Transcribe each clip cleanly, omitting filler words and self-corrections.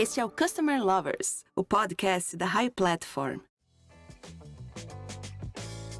Este é o Customer Lovers, o podcast da High Platform.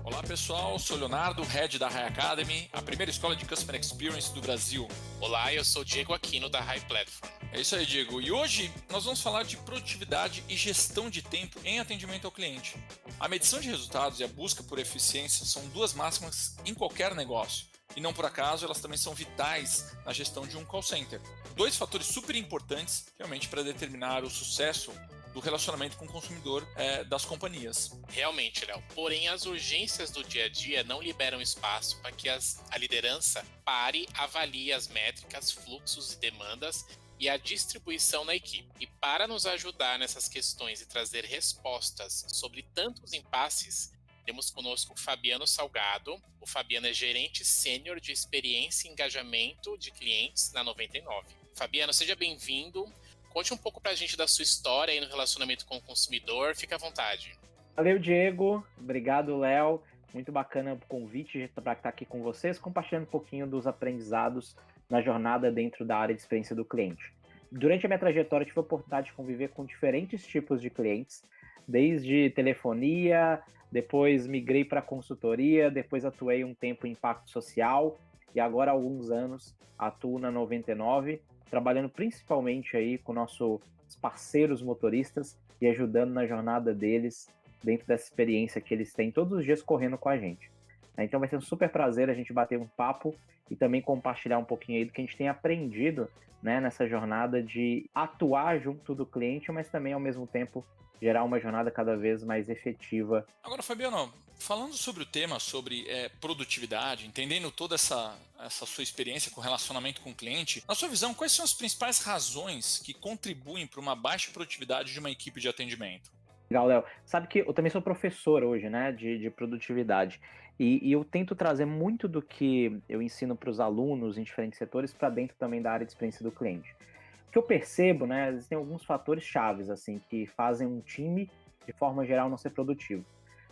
Olá pessoal, sou Leonardo, Head da High Academy, a primeira escola de Customer Experience do Brasil. Olá, eu sou Diego Aquino da High Platform. É isso aí, Diego. E hoje nós vamos falar de produtividade e gestão de tempo em atendimento ao cliente. A medição de resultados e a busca por eficiência são duas máximas em qualquer negócio. E não por acaso, elas também são vitais na gestão de um call center. Dois fatores super importantes realmente para determinar o sucesso do relacionamento com o consumidor das companhias. Realmente, Léo. Porém, as urgências do dia a dia não liberam espaço para que a liderança pare, avalie as métricas, fluxos e demandas e a distribuição na equipe. E para nos ajudar nessas questões e trazer respostas sobre tantos impasses, temos conosco o Fabiano Salgado. O Fabiano é gerente sênior de experiência e engajamento de clientes na 99. Fabiano, seja bem-vindo. Conte um pouco pra gente da sua história aí no relacionamento com o consumidor. Fica à vontade. Valeu, Diego. Obrigado, Léo. Muito bacana o convite para estar aqui com vocês, compartilhando um pouquinho dos aprendizados na jornada dentro da área de experiência do cliente. Durante a minha trajetória, tive a oportunidade de conviver com diferentes tipos de clientes, desde telefonia, depois migrei para consultoria, depois atuei um tempo em impacto social e agora há alguns anos atuo na 99, trabalhando principalmente aí com nossos parceiros motoristas e ajudando na jornada deles dentro dessa experiência que eles têm todos os dias correndo com a gente. Então vai ser um super prazer a gente bater um papo e também compartilhar um pouquinho aí do que a gente tem aprendido, né, nessa jornada de atuar junto do cliente, mas também ao mesmo tempo gerar uma jornada cada vez mais efetiva. Agora, Fabiano, falando sobre o tema, sobre produtividade, entendendo toda essa sua experiência com relacionamento com o cliente, na sua visão, quais são as principais razões que contribuem para uma baixa produtividade de uma equipe de atendimento? Legal, Léo. Sabe que eu também sou professor hoje, né, de produtividade, e eu tento trazer muito do que eu ensino para os alunos em diferentes setores para dentro também da área de experiência do cliente. O que eu percebo, né, existem alguns fatores chaves, assim, que fazem um time, de forma geral, não ser produtivo.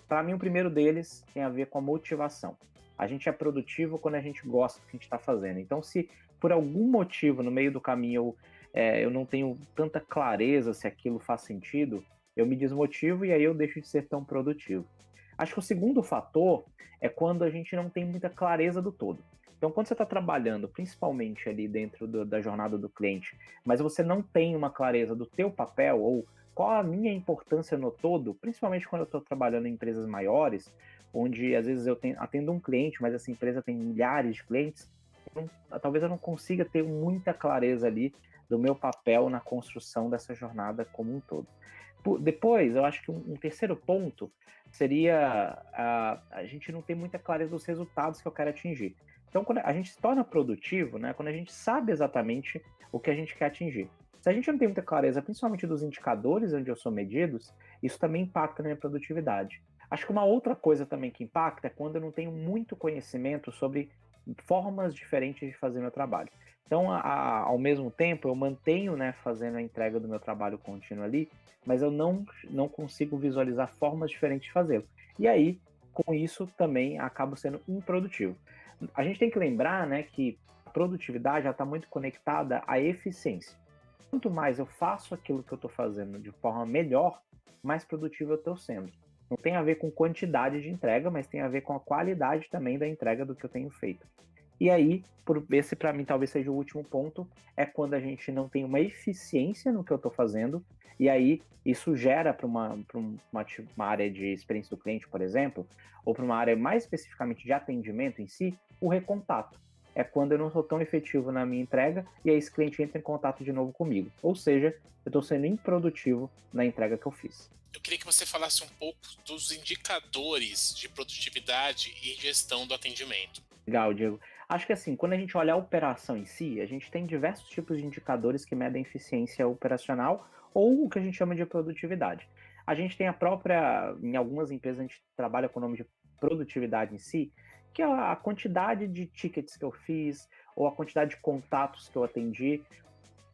Para mim, o primeiro deles tem a ver com a motivação. A gente é produtivo quando a gente gosta do que a gente está fazendo. Então, se por algum motivo, no meio do caminho, eu não tenho tanta clareza se aquilo faz sentido, eu me desmotivo e aí eu deixo de ser tão produtivo. Acho que o segundo fator é quando a gente não tem muita clareza do todo. Então, quando você está trabalhando, principalmente ali dentro da jornada do cliente, mas você não tem uma clareza do teu papel ou qual a minha importância no todo, principalmente quando eu estou trabalhando em empresas maiores, onde às vezes eu atendo um cliente, mas essa empresa tem milhares de clientes, talvez eu não consiga ter muita clareza ali do meu papel na construção dessa jornada como um todo. Depois, eu acho que um terceiro ponto seria a gente não ter muita clareza dos resultados que eu quero atingir. Então, quando a gente se torna produtivo, né, quando a gente sabe exatamente o que a gente quer atingir. Se a gente não tem muita clareza, principalmente dos indicadores onde eu sou medidos, isso também impacta na minha produtividade. Acho que uma outra coisa também que impacta é quando eu não tenho muito conhecimento sobre formas diferentes de fazer meu trabalho. Então, ao mesmo tempo, eu mantenho, né, fazendo a entrega do meu trabalho contínuo ali, mas eu não consigo visualizar formas diferentes de fazê-lo. E aí, com isso, também acabo sendo improdutivo. A gente tem que lembrar, né, que a produtividade está muito conectada à eficiência. Quanto mais eu faço aquilo que eu estou fazendo de forma melhor, mais produtivo eu estou sendo. Não tem a ver com quantidade de entrega, mas tem a ver com a qualidade também da entrega do que eu tenho feito. E aí, esse para mim talvez seja o último ponto, é quando a gente não tem uma eficiência no que eu estou fazendo, e aí isso gera para uma área de experiência do cliente, por exemplo, ou para uma área mais especificamente de atendimento em si, o recontato. É quando eu não sou tão efetivo na minha entrega, e aí esse cliente entra em contato de novo comigo. Ou seja, eu estou sendo improdutivo na entrega que eu fiz. Eu queria que você falasse um pouco dos indicadores de produtividade e gestão do atendimento. Legal, Diego. Acho que assim, quando a gente olha a operação em si, a gente tem diversos tipos de indicadores que medem eficiência operacional ou o que a gente chama de produtividade. A gente tem em algumas empresas a gente trabalha com o nome de produtividade em si, que é a quantidade de tickets que eu fiz ou a quantidade de contatos que eu atendi.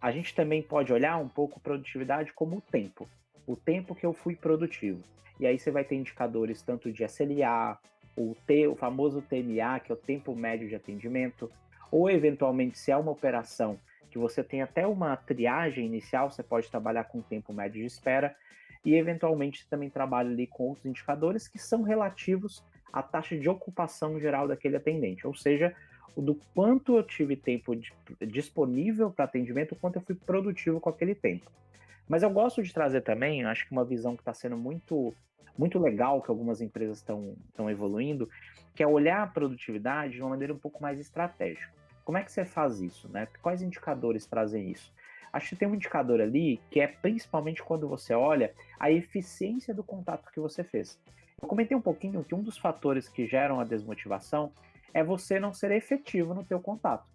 A gente também pode olhar um pouco produtividade como o tempo que eu fui produtivo. E aí você vai ter indicadores tanto de SLA, o famoso TMA, que é o tempo médio de atendimento, ou eventualmente se é uma operação que você tem até uma triagem inicial, você pode trabalhar com tempo médio de espera, e eventualmente você também trabalha ali com outros indicadores que são relativos à taxa de ocupação geral daquele atendente, ou seja, o do quanto eu tive tempo disponível para atendimento, o quanto eu fui produtivo com aquele tempo. Mas eu gosto de trazer também, acho que uma visão que está sendo muito legal, que algumas empresas estão evoluindo, que é olhar a produtividade de uma maneira um pouco mais estratégica. Como é que você faz isso, né? Quais indicadores trazem isso? Acho que tem um indicador ali que é principalmente quando você olha a eficiência do contato que você fez. Eu comentei um pouquinho que um dos fatores que geram a desmotivação é você não ser efetivo no teu contato.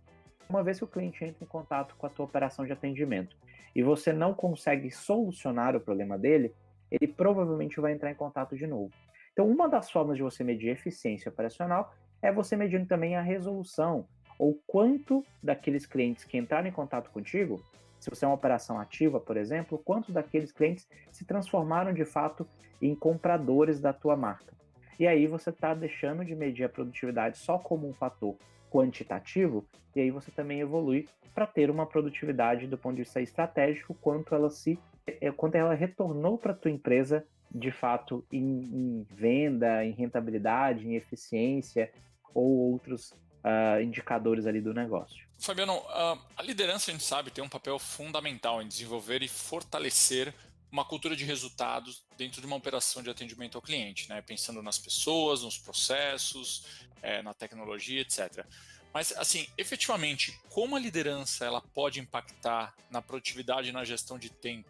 Uma vez que o cliente entra em contato com a tua operação de atendimento e você não consegue solucionar o problema dele, ele provavelmente vai entrar em contato de novo. Então, uma das formas de você medir eficiência operacional é você medindo também a resolução, ou quanto daqueles clientes que entraram em contato contigo, se você é uma operação ativa, por exemplo, quanto daqueles clientes se transformaram de fato em compradores da tua marca. E aí você está deixando de medir a produtividade só como um fator quantitativo, e aí você também evolui para ter uma produtividade do ponto de vista estratégico, quanto ela retornou para a tua empresa de fato em venda, em rentabilidade, em eficiência ou outros indicadores ali do negócio. Fabiano, a liderança, a gente sabe, tem um papel fundamental em desenvolver e fortalecer uma cultura de resultados dentro de uma operação de atendimento ao cliente, né? Pensando nas pessoas, nos processos, na tecnologia, etc. Mas, assim, efetivamente, como a liderança ela pode impactar na produtividade e na gestão de tempo?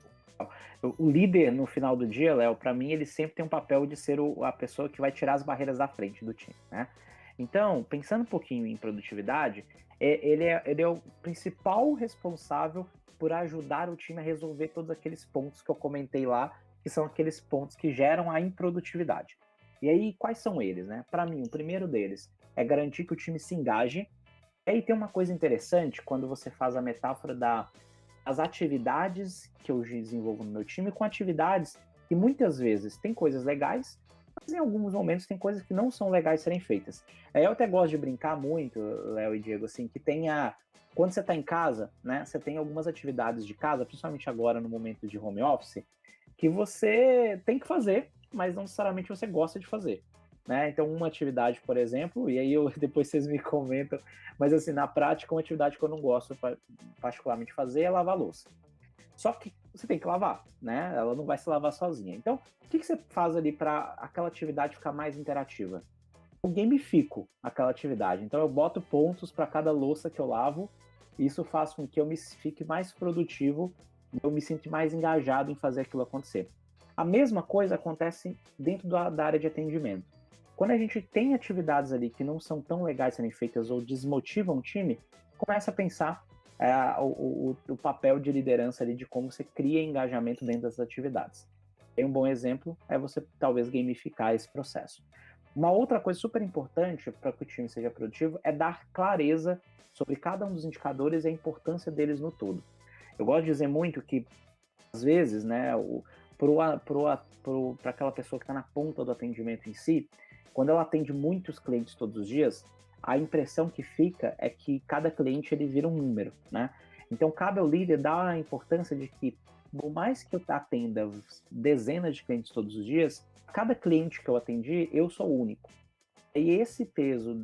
O líder, no final do dia, Léo, para mim, ele sempre tem um papel de ser a pessoa que vai tirar as barreiras da frente do time, né? Então, pensando um pouquinho em produtividade, ele é o principal responsável por ajudar o time a resolver todos aqueles pontos que eu comentei lá, que são aqueles pontos que geram a improdutividade. E aí, quais são eles, né? Para mim, o primeiro deles é garantir que o time se engaje. E aí tem uma coisa interessante quando você faz a metáfora das atividades que eu desenvolvo no meu time com atividades que muitas vezes tem coisas legais, mas em alguns momentos tem coisas que não são legais serem feitas. Eu até gosto de brincar muito, Léo e Diego, assim, que quando você está em casa, né, você tem algumas atividades de casa, principalmente agora no momento de home office, que você tem que fazer, mas não necessariamente você gosta de fazer. Né? Então, uma atividade, por exemplo, e aí depois vocês me comentam, mas assim, na prática, uma atividade que eu não gosto particularmente fazer é lavar louça. Só que você tem que lavar, né? Ela não vai se lavar sozinha. Então, o que você faz ali para aquela atividade ficar mais interativa? Eu gamifico aquela atividade. Então, eu boto pontos para cada louça que eu lavo, e isso faz com que eu fique mais produtivo, eu me sinto mais engajado em fazer aquilo acontecer. A mesma coisa acontece dentro da área de atendimento. Quando a gente tem atividades ali que não são tão legais serem feitas ou desmotivam o time, começa a pensar o papel de liderança ali, de como você cria engajamento dentro das atividades. E um bom exemplo é você talvez gamificar esse processo. Uma outra coisa super importante para que o time seja produtivo é dar clareza sobre cada um dos indicadores e a importância deles no todo. Eu gosto de dizer muito que, às vezes, né, para aquela pessoa que está na ponta do atendimento em si, quando ela atende muitos clientes todos os dias, a impressão que fica é que cada cliente ele vira um número, né? Então, cabe ao líder dar a importância de que, por mais que eu atenda dezenas de clientes todos os dias, cada cliente que eu atendi, eu sou único. E esse peso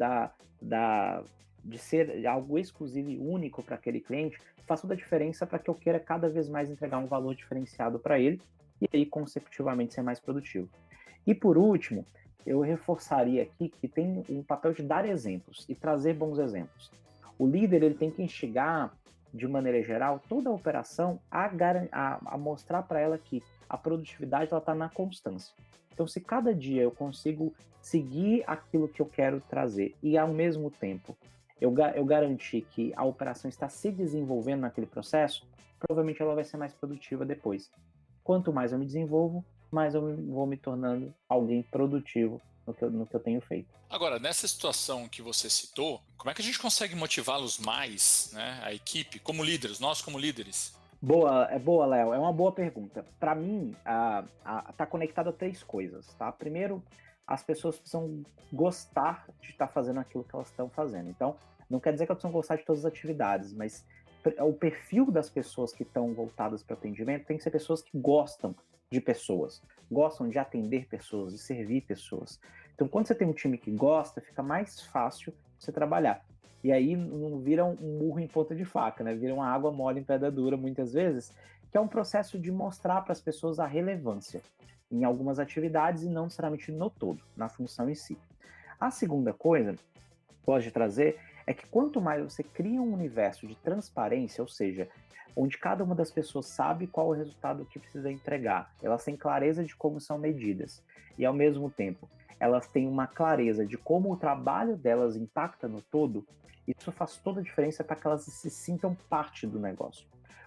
de ser algo exclusivo e único para aquele cliente faz toda a diferença para que eu queira cada vez mais entregar um valor diferenciado para ele e aí, consecutivamente, ser mais produtivo. E, por último, eu reforçaria aqui que tem um papel de dar exemplos e trazer bons exemplos. O líder ele tem que instigar, de maneira geral, toda a operação a mostrar para ela que a produtividade está na constância. Então, se cada dia eu consigo seguir aquilo que eu quero trazer e, ao mesmo tempo, eu garantir que a operação está se desenvolvendo naquele processo, provavelmente ela vai ser mais produtiva depois. Quanto mais eu me desenvolvo, mais eu vou me tornando alguém produtivo no que eu tenho feito. Agora, nessa situação que você citou, como é que a gente consegue motivá-los mais, né, a equipe, como líderes, nós como líderes? Boa, Léo. É uma boa pergunta. Para mim, tá conectado a 3 coisas, tá? Primeiro, as pessoas precisam gostar de estar fazendo aquilo que elas estão fazendo. Então, não quer dizer que elas precisam gostar de todas as atividades, mas o perfil das pessoas que estão voltadas para atendimento tem que ser pessoas que gostam de pessoas, gostam de atender pessoas, de servir pessoas. Então, quando você tem um time que gosta, fica mais fácil você trabalhar. E aí não vira um murro em ponta de faca, né? Vira uma água mole em pedra dura, muitas vezes, que é um processo de mostrar para as pessoas a relevância em algumas atividades e não necessariamente no todo, na função em si. A segunda coisa que pode trazer é que quanto mais você cria um universo de transparência, ou seja, onde cada uma das pessoas sabe qual é o resultado que precisa entregar, elas têm clareza de como são medidas e, ao mesmo tempo, elas têm uma clareza de como o trabalho delas impacta no todo, isso faz toda a diferença para que elas se sintam parte do negócio.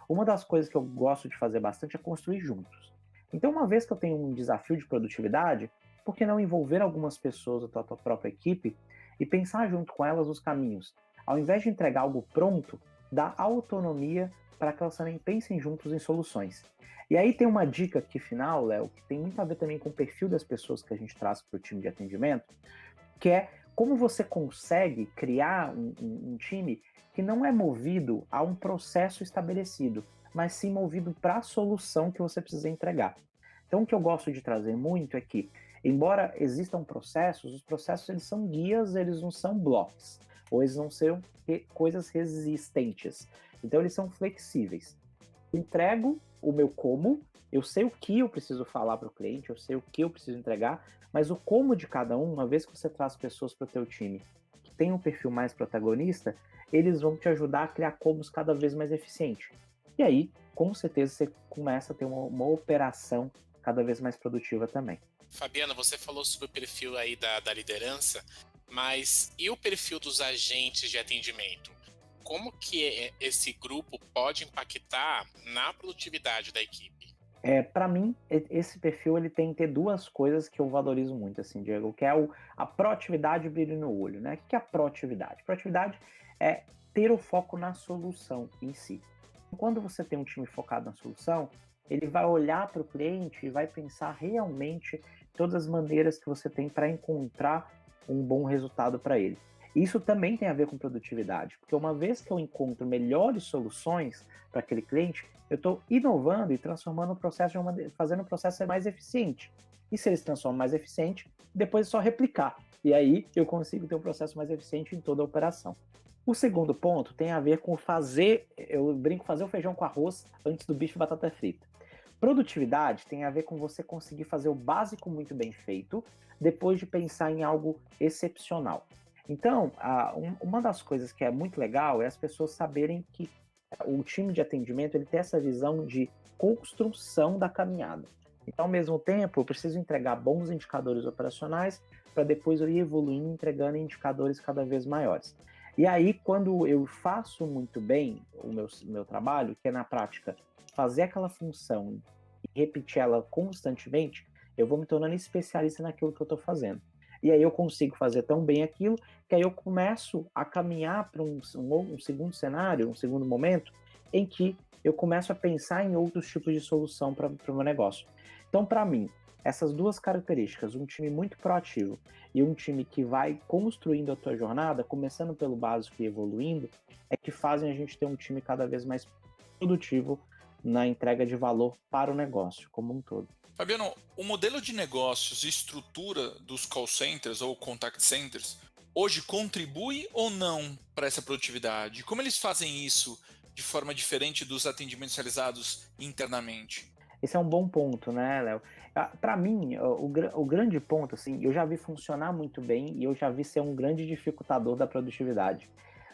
Uma das coisas que eu gosto de fazer bastante é construir juntos. Então, uma vez que eu tenho um desafio de produtividade, por que não envolver algumas pessoas da tua própria equipe e pensar junto com elas os caminhos? Ao invés de entregar algo pronto, dá autonomia para que elas também pensem juntos em soluções. E aí tem uma dica aqui final, Léo, que tem muito a ver também com o perfil das pessoas que a gente traz para o time de atendimento, que é como você consegue criar um time que não é movido a um processo estabelecido, mas sim movido para a solução que você precisa entregar. Então, o que eu gosto de trazer muito é que, embora existam processos, os processos eles são guias, eles não são blocos, ou eles não são coisas resistentes. Então, eles são flexíveis. Entrego o meu como, eu sei o que eu preciso falar para o cliente, eu sei o que eu preciso entregar, mas o como de cada um, uma vez que você traz pessoas para o teu time que tem um perfil mais protagonista, eles vão te ajudar a criar comos cada vez mais eficientes. E aí, com certeza, você começa a ter uma operação cada vez mais produtiva também. Fabiana, você falou sobre o perfil aí da liderança, mas e o perfil dos agentes de atendimento? Como que esse grupo pode impactar na produtividade da equipe? Para mim, esse perfil ele tem que ter duas coisas que eu valorizo muito, assim, Diego, que é a proatividade e o brilho no olho, né? O que é a proatividade? Proatividade é ter o foco na solução em si. Quando você tem um time focado na solução, ele vai olhar para o cliente e vai pensar realmente todas as maneiras que você tem para encontrar um bom resultado para ele. Isso também tem a ver com produtividade, porque uma vez que eu encontro melhores soluções para aquele cliente, eu estou inovando e transformando o processo fazendo o processo ser mais eficiente. E se ele se transforma mais eficiente, depois é só replicar. E aí eu consigo ter um processo mais eficiente em toda a operação. O segundo ponto tem a ver com eu brinco, fazer o feijão com arroz antes do bife e batata frita. Produtividade tem a ver com você conseguir fazer o básico muito bem feito, depois de pensar em algo excepcional. Então, uma das coisas que é muito legal é as pessoas saberem que o time de atendimento ele tem essa visão de construção da caminhada. Então, ao mesmo tempo, eu preciso entregar bons indicadores operacionais para depois eu ir evoluindo, entregando indicadores cada vez maiores. E aí, quando eu faço muito bem o meu trabalho, que é na prática fazer aquela função e repetir ela constantemente, eu vou me tornando especialista naquilo que eu estou fazendo. E aí eu consigo fazer tão bem aquilo que aí eu começo a caminhar para um segundo cenário, um segundo momento, em que eu começo a pensar em outros tipos de solução para o meu negócio. Então, para mim, essas duas características, um time muito proativo e um time que vai construindo a tua jornada, começando pelo básico e evoluindo, é que fazem a gente ter um time cada vez mais produtivo na entrega de valor para o negócio como um todo. Fabiano, o modelo de negócios e estrutura dos call centers ou contact centers hoje contribui ou não para essa produtividade? Como eles fazem isso de forma diferente dos atendimentos realizados internamente? Esse é um bom ponto, né, Léo? Para mim, o grande ponto, assim, eu já vi funcionar muito bem e eu já vi ser um grande dificultador da produtividade.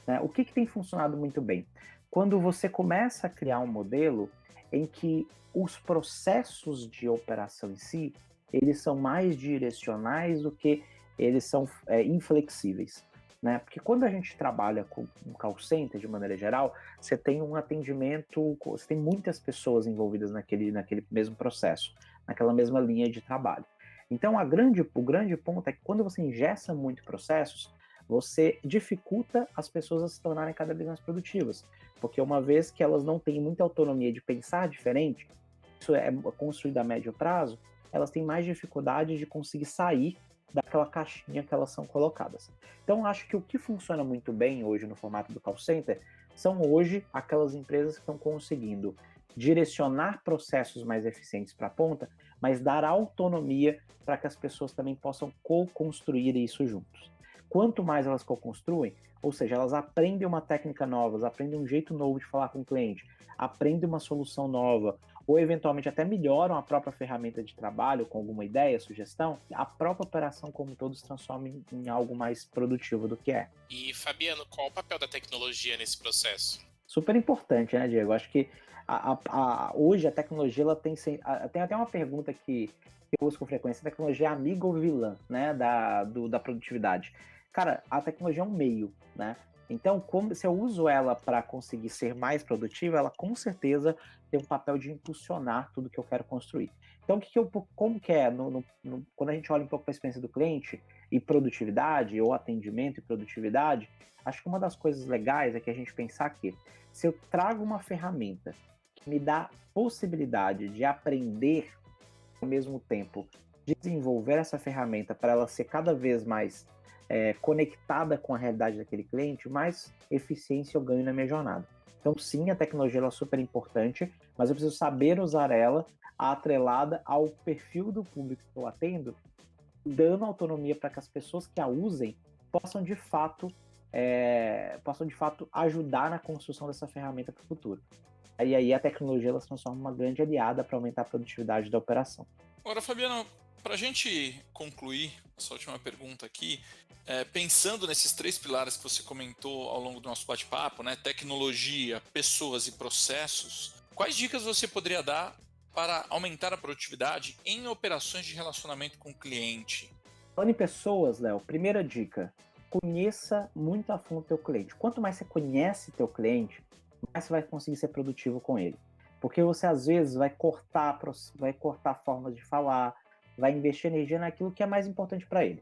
Né? O que tem funcionado muito bem? Quando você começa a criar um modelo em que os processos de operação em si, eles são mais direcionais do que eles são inflexíveis. Né? Porque quando a gente trabalha com um call center, de maneira geral, você tem um atendimento, você tem muitas pessoas envolvidas naquele mesmo processo, naquela mesma linha de trabalho. Então, o grande ponto é que quando você ingessa muito processos, você dificulta as pessoas a se tornarem cada vez mais produtivas. Porque uma vez que elas não têm muita autonomia de pensar diferente, isso é construído a médio prazo, elas têm mais dificuldade de conseguir sair daquela caixinha que elas são colocadas. Então, acho que o que funciona muito bem hoje no formato do call center são hoje aquelas empresas que estão conseguindo direcionar processos mais eficientes para a ponta, mas dar autonomia para que as pessoas também possam co-construir isso juntos. Quanto mais elas co-construem, ou seja, elas aprendem uma técnica nova, elas aprendem um jeito novo de falar com o cliente, aprendem uma solução nova, ou eventualmente até melhoram a própria ferramenta de trabalho com alguma ideia, sugestão, a própria operação como um todo se transforma em algo mais produtivo do que é. E, Fabiano, qual o papel da tecnologia nesse processo? Super importante, né, Diego? Acho que hoje a tecnologia ela tem até uma pergunta que eu uso com frequência: a tecnologia é amiga ou vilã, né, da produtividade? Cara, a tecnologia é um meio, né? Então, se eu uso ela para conseguir ser mais produtiva, ela com certeza tem um papel de impulsionar tudo que eu quero construir. Então, como que é, quando a gente olha um pouco para a experiência do cliente e produtividade, ou atendimento e produtividade, acho que uma das coisas legais é que a gente pensar que se eu trago uma ferramenta que me dá possibilidade de aprender, ao mesmo tempo desenvolver essa ferramenta para ela ser cada vez mais conectada com a realidade daquele cliente, mais eficiência eu ganho na minha jornada. Então, sim, a tecnologia ela é super importante, mas eu preciso saber usar ela atrelada ao perfil do público que eu atendo, dando autonomia para que as pessoas que a usem possam de fato ajudar na construção dessa ferramenta para o futuro. E aí a tecnologia ela se transforma em uma grande aliada para aumentar a produtividade da operação. Agora, Fabiano, para a gente concluir essa última pergunta aqui, pensando nesses 3 pilares que você comentou ao longo do nosso bate-papo, né, tecnologia, pessoas e processos, quais dicas você poderia dar para aumentar a produtividade em operações de relacionamento com o cliente? Falando em pessoas, Léo, primeira dica: conheça muito a fundo o teu cliente. Quanto mais você conhece teu cliente, mais você vai conseguir ser produtivo com ele. Porque você, às vezes, vai cortar formas de falar, vai investir energia naquilo que é mais importante para ele.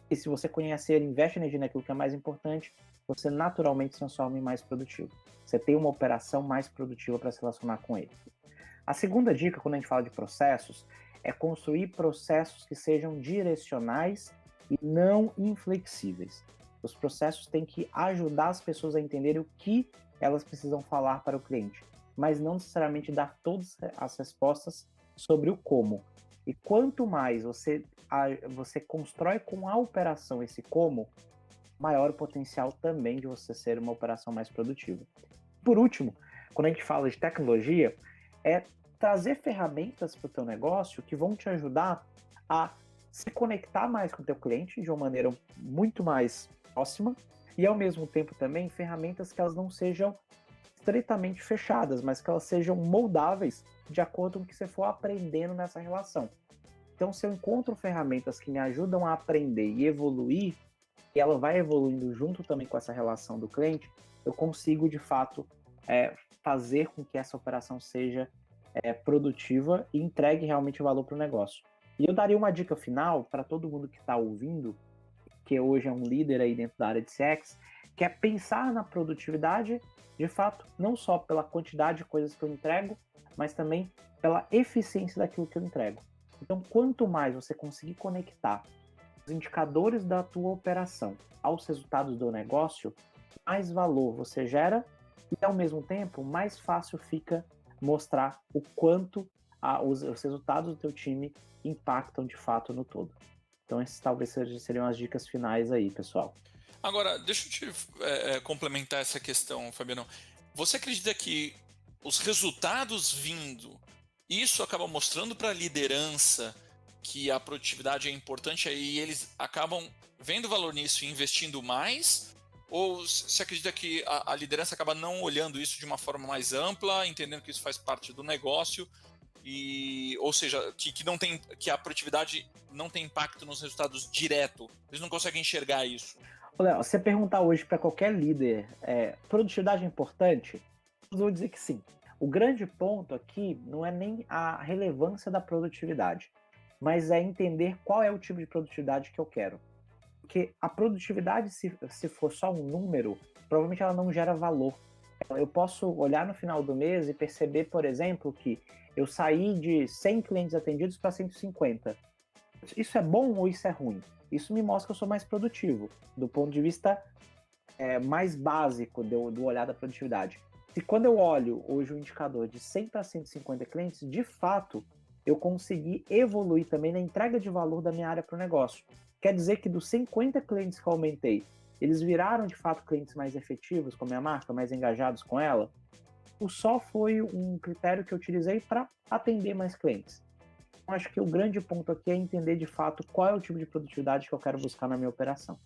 E se você conhece ele, investe energia naquilo que é mais importante, você naturalmente se transforma em mais produtivo. Você tem uma operação mais produtiva para se relacionar com ele. A segunda dica, quando a gente fala de processos, é construir processos que sejam direcionais e não inflexíveis. Os processos têm que ajudar as pessoas a entenderem o que elas precisam falar para o cliente, mas não necessariamente dar todas as respostas sobre o como. E quanto mais você constrói com a operação esse como, maior o potencial também de você ser uma operação mais produtiva. Por último, quando a gente fala de tecnologia, é trazer ferramentas para o teu negócio que vão te ajudar a se conectar mais com o teu cliente de uma maneira muito mais próxima e, ao mesmo tempo, também ferramentas que elas não sejam estritamente fechadas, mas que elas sejam moldáveis de acordo com o que você for aprendendo nessa relação. Então, se eu encontro ferramentas que me ajudam a aprender e evoluir, e ela vai evoluindo junto também com essa relação do cliente, eu consigo, de fato, fazer com que essa operação seja produtiva e entregue realmente valor para o negócio. E eu daria uma dica final para todo mundo que está ouvindo, que hoje é um líder aí dentro da área de CX, que é pensar na produtividade, de fato, não só pela quantidade de coisas que eu entrego, mas também pela eficiência daquilo que eu entrego. Então, quanto mais você conseguir conectar os indicadores da tua operação aos resultados do negócio, mais valor você gera e, ao mesmo tempo, mais fácil fica mostrar o quanto os resultados do teu time impactam de fato no todo. Então, essas talvez seriam as dicas finais aí, pessoal. Agora, deixa eu te complementar essa questão, Fabiano. Você acredita que os resultados vindo, isso acaba mostrando para a liderança que a produtividade é importante e eles acabam vendo valor nisso e investindo mais? Ou você acredita que a liderança acaba não olhando isso de uma forma mais ampla, entendendo que isso faz parte do negócio, ou seja, que a produtividade não tem impacto nos resultados direto? Eles não conseguem enxergar isso. Léo, se você perguntar hoje para qualquer líder, produtividade é importante? Eu vou dizer que sim. O grande ponto aqui não é nem a relevância da produtividade, mas é entender qual é o tipo de produtividade que eu quero. Porque a produtividade, se for só um número, provavelmente ela não gera valor. Eu posso olhar no final do mês e perceber, por exemplo, que eu saí de 100 clientes atendidos para 150. Isso é bom ou isso é ruim? Isso me mostra que eu sou mais produtivo, do ponto de vista mais básico do olhar da produtividade. Se quando eu olho hoje o indicador de 100 para 150 clientes, de fato, eu consegui evoluir também na entrega de valor da minha área para o negócio. Quer dizer que dos 50 clientes que eu aumentei, eles viraram de fato clientes mais efetivos com a minha marca, mais engajados com ela? Ou só foi um critério que eu utilizei para atender mais clientes? Então, acho que o grande ponto aqui é entender de fato qual é o tipo de produtividade que eu quero buscar na minha operação.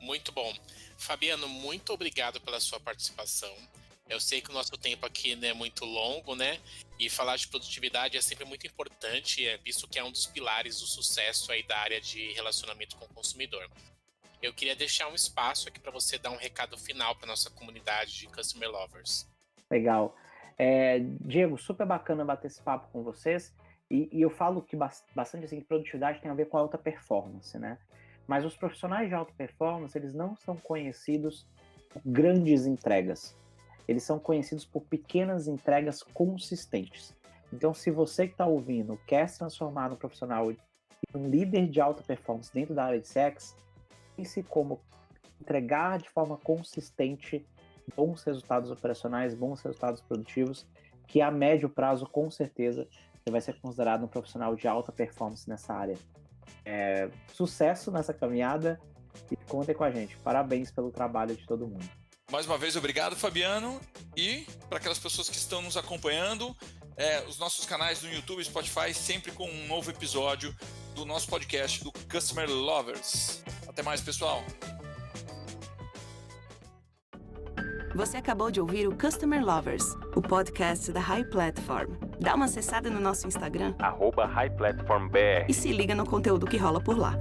Muito bom. Fabiano, muito obrigado pela sua participação. Eu sei que o nosso tempo aqui não é muito longo, né? E falar de produtividade é sempre muito importante, visto que é um dos pilares do sucesso aí da área de relacionamento com o consumidor. Eu queria deixar um espaço aqui para você dar um recado final para nossa comunidade de Customer Lovers. Legal. Diego, super bacana bater esse papo com vocês. E eu falo que bastante assim, que produtividade tem a ver com alta performance, né? Mas os profissionais de alta performance, eles não são conhecidos por grandes entregas. Eles são conhecidos por pequenas entregas consistentes. Então, se você que está ouvindo quer se transformar num profissional, um líder de alta performance dentro da área de CX, pense como entregar de forma consistente bons resultados operacionais, bons resultados produtivos, que a médio prazo, com certeza, você vai ser considerado um profissional de alta performance nessa área. Sucesso nessa caminhada e contem com a gente. Parabéns pelo trabalho de todo mundo. Mais uma vez, obrigado, Fabiano. E para aquelas pessoas que estão nos acompanhando, os nossos canais no YouTube e Spotify, sempre com um novo episódio do nosso podcast do Customer Lovers. Até mais, pessoal. Você acabou de ouvir o Customer Lovers, o podcast da High Platform. Dá uma acessada no nosso Instagram @HighPlatformBR. e se liga no conteúdo que rola por lá.